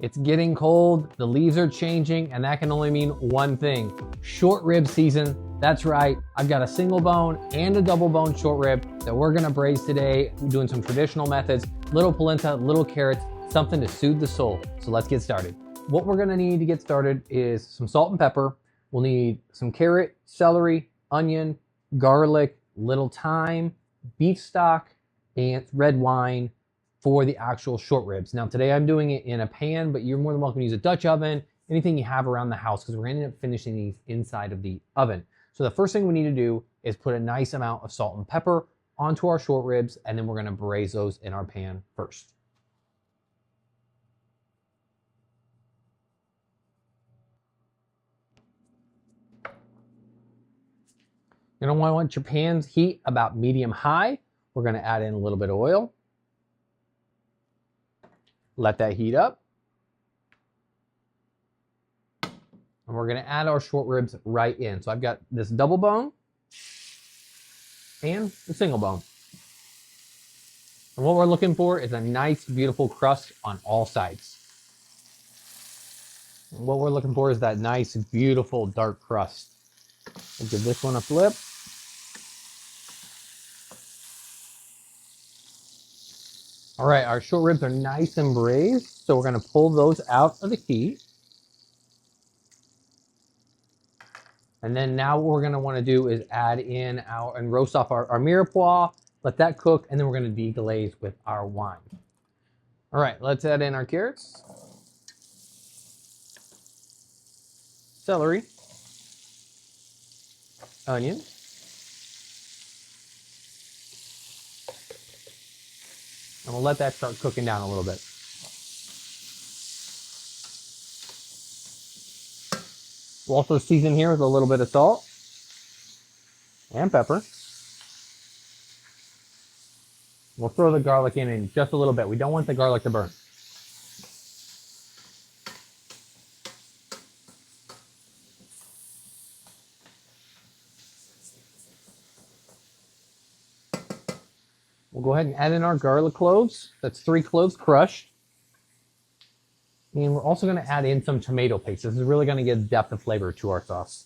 It's getting cold, the leaves are changing, and that can only mean one thing: short rib season. That's right, I've got a single bone and a double bone short rib that we're gonna braise today. We're doing some traditional methods, little polenta, little carrots, something to soothe the soul. So let's get started. What we're gonna need to get started is some salt and pepper. We'll need some carrot, celery, onion, garlic, little thyme, beef stock, and red wine for the actual short ribs. Now today I'm doing it in a pan, but you're more than welcome to use a Dutch oven, anything you have around the house, because we're gonna end up finishing these inside of the oven. So the first thing we need to do is put a nice amount of salt and pepper onto our short ribs, and then we're gonna braise those in our pan first. You're gonna want your pan's heat about medium high. We're gonna add in a little bit of oil. Let that heat up. And we're gonna add our short ribs right in. So I've got this double bone and the single bone. And what we're looking for is a nice, beautiful crust on all sides. And what we're looking for is that nice, beautiful, dark crust. We'll give this one a flip. All right, our short ribs are nice and braised, so we're gonna pull those out of the heat. And then now what we're gonna wanna do is add in and roast off our mirepoix, let that cook, and then we're gonna deglaze with our wine. All right, let's add in our carrots, celery, onion, and we'll let that start cooking down a little bit. We'll also season here with a little bit of salt and pepper. We'll throw the garlic in just a little bit. We don't want the garlic to burn. We'll go ahead and add in our garlic cloves. That's 3 cloves crushed. And we're also going to add in some tomato paste. This is really going to give depth of flavor to our sauce.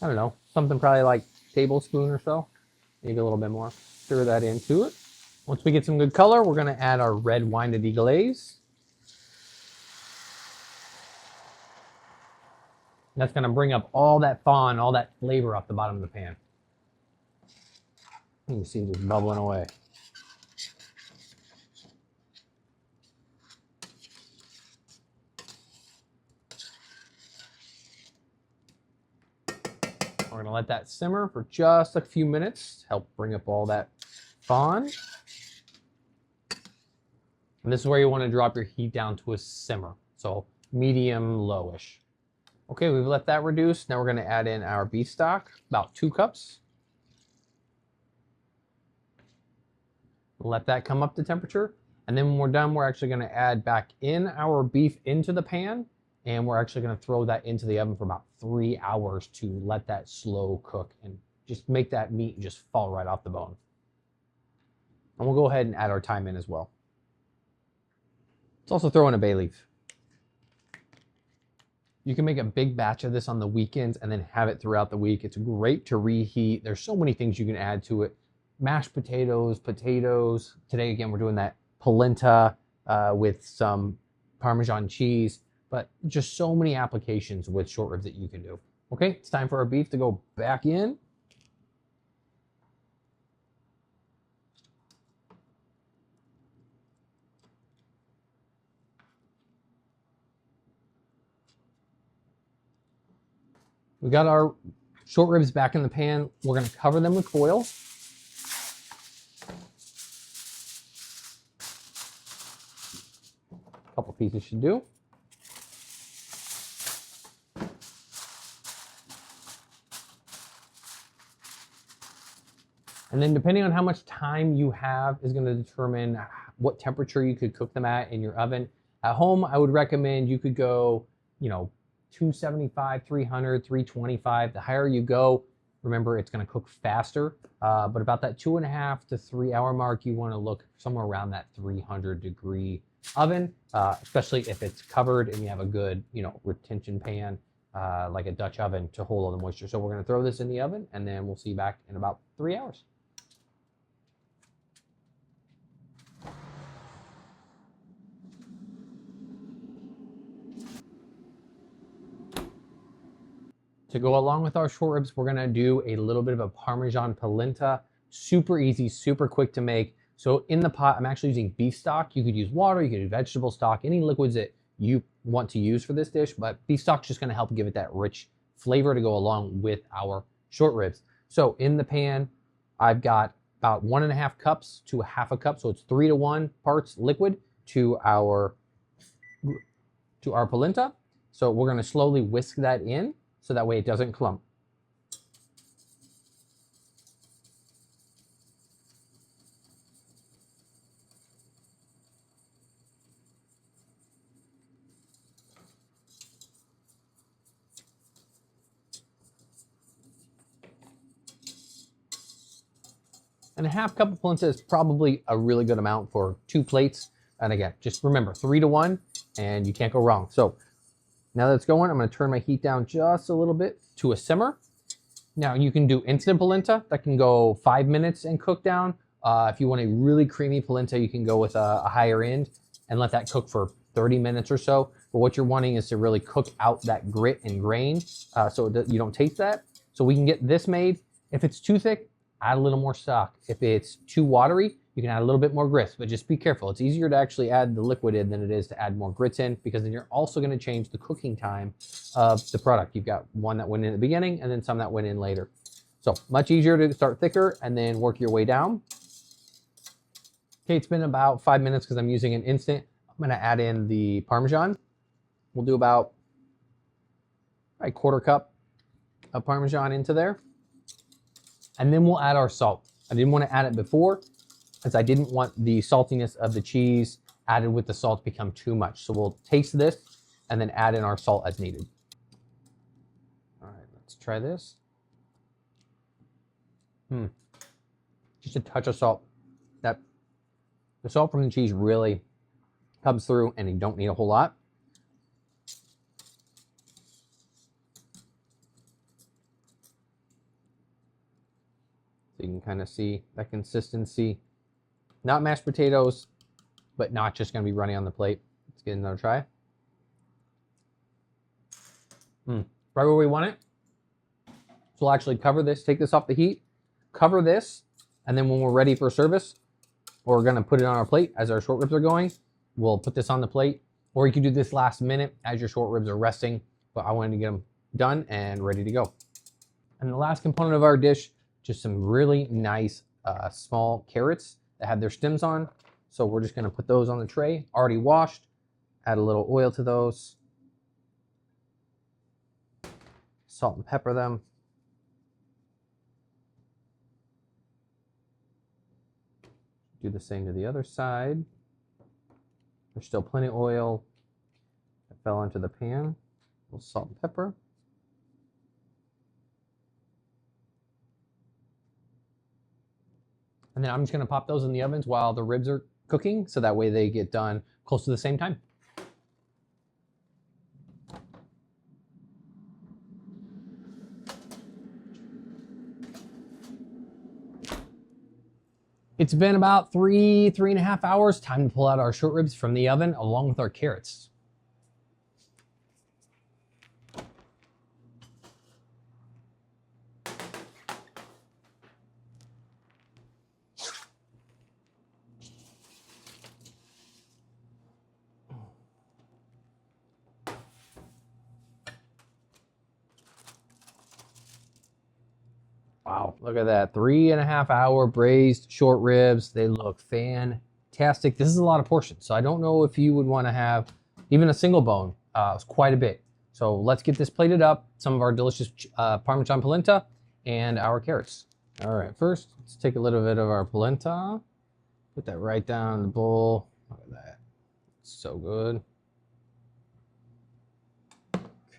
I don't know, something probably like a tablespoon or so, maybe a little bit more. Stir that into it. Once we get some good color, we're going to add our red wine to deglaze. That's going to bring up all that fond, all that flavor off the bottom of the pan. You can see it just bubbling away. We're gonna let that simmer for just a few minutes, help bring up all that fond. And this is where you want to drop your heat down to a simmer, so medium lowish. Okay, we've let that reduce. Now we're gonna add in our beef stock, about 2 cups. Let that come up to temperature. And then when we're done, we're actually gonna add back in our beef into the pan, and we're actually gonna throw that into the oven for about 3 hours to let that slow cook and just make that meat just fall right off the bone. And we'll go ahead and add our thyme in as well. Let's also throw in a bay leaf. You can make a big batch of this on the weekends and then have it throughout the week. It's great to reheat. There's so many things you can add to it. Mashed potatoes, potatoes. Today, again, we're doing that polenta with some Parmesan cheese, but just so many applications with short ribs that you can do. Okay, it's time for our beef to go back in. We got our short ribs back in the pan. We're gonna cover them with foil. Couple pieces should do. And then depending on how much time you have is going to determine what temperature you could cook them at in your oven. At home, I would recommend you could go, 275, 300, 325. The higher you go, remember it's going to cook faster, but about that 2.5 to 3 hour mark, you want to look somewhere around that 300-degree oven, especially if it's covered and you have a good, retention pan, like a Dutch oven to hold all the moisture. So we're going to throw this in the oven, and then we'll see you back in about 3 hours. To go along with our short ribs, we're gonna do a little bit of a Parmesan Polenta. Super easy, super quick to make. So in the pot, I'm actually using beef stock. You could use water, you could use vegetable stock, any liquids that you want to use for this dish, but beef stock's just gonna help give it that rich flavor to go along with our short ribs. So in the pan, I've got about 1.5 cups to 1/2 cup. So it's 3 to 1 parts liquid to our polenta. So we're gonna slowly whisk that in, so that way it doesn't clump. And 1/2 cup of polenta is probably a really good amount for 2 plates. And again, just remember 3 to 1 and you can't go wrong. So now that it's going, I'm going to turn my heat down just a little bit to a simmer. Now you can do instant polenta that can go 5 minutes and cook down. If you want a really creamy polenta, you can go with a higher end and let that cook for 30 minutes or so. But what you're wanting is to really cook out that grit and grain, so you don't taste that. So we can get this made. If it's too thick, add a little more stock. If it's too watery, you can add a little bit more grits, but just be careful. It's easier to actually add the liquid in than it is to add more grits in, because then you're also going to change the cooking time of the product. You've got one that went in at the beginning and then some that went in later. So much easier to start thicker and then work your way down. Okay, it's been about 5 minutes because I'm using an instant. I'm going to add in the Parmesan. We'll do about a 1/4 cup of Parmesan into there. And then we'll add our salt. I didn't want to add it before, as I didn't want the saltiness of the cheese added with the salt to become too much. So we'll taste this and then add in our salt as needed. All right, let's try this. Just a touch of salt. The salt from the cheese really comes through, and you don't need a whole lot. So you can kind of see that consistency. Not mashed potatoes, but not just going to be running on the plate. Let's get another try. Right where we want it. So we'll actually cover this, take this off the heat, cover this, and then when we're ready for service, we're going to put it on our plate as our short ribs are going. We'll put this on the plate, or you can do this last minute as your short ribs are resting, but I wanted to get them done and ready to go. And the last component of our dish, just some really nice small carrots that have their stems on. So we're just going to put those on the tray, already washed, add a little oil to those, salt and pepper them. Do the same to the other side. There's still plenty of oil that fell into the pan. A little salt and pepper. And then I'm just going to pop those in the ovens while the ribs are cooking, so that way they get done close to the same time. It's been about 3.5 hours. Time to pull out our short ribs from the oven along with our carrots. Wow, look at that. 3.5 hour braised short ribs. They look fantastic. This is a lot of portions, so I don't know if you would want to have even a single bone. It's quite a bit. So let's get this plated up. Some of our delicious Parmesan polenta and our carrots. All right, first, let's take a little bit of our polenta. Put that right down in the bowl. Look at that. It's so good.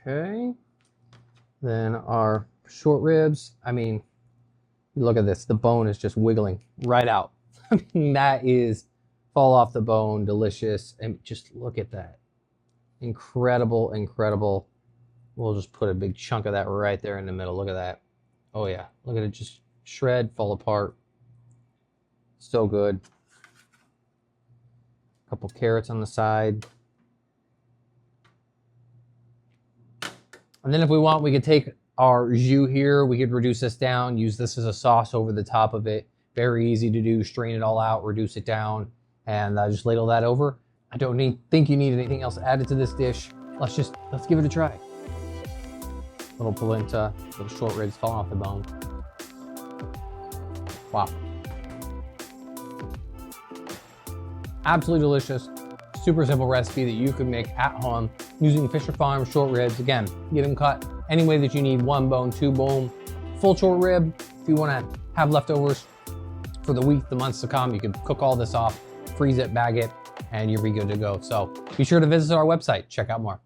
Okay. Then our Short ribs, I mean, look at this. The bone is just wiggling right out. I mean, that is fall off the bone, delicious. And just look at that. Incredible, incredible. We'll just put a big chunk of that right there in the middle. Look at that. Oh yeah, look at it just shred, fall apart. So good. A couple carrots on the side. And then if we want, we could take our jus here. We could reduce this down, use this as a sauce over the top of it. Very easy to do. Strain it all out, reduce it down, and just ladle that over. I don't think you need anything else added to this dish. Let's give it a try. Little polenta, little short ribs falling off the bone. Wow. Absolutely delicious. Super simple recipe that you can make at home using Fischer Farms short ribs. Again, get them cut any way that you need. 1 bone, 2 bone, full short rib. If you want to have leftovers for the week, the months to come, you can cook all this off, freeze it, bag it, and you'll be good to go. So be sure to visit our website. Check out more.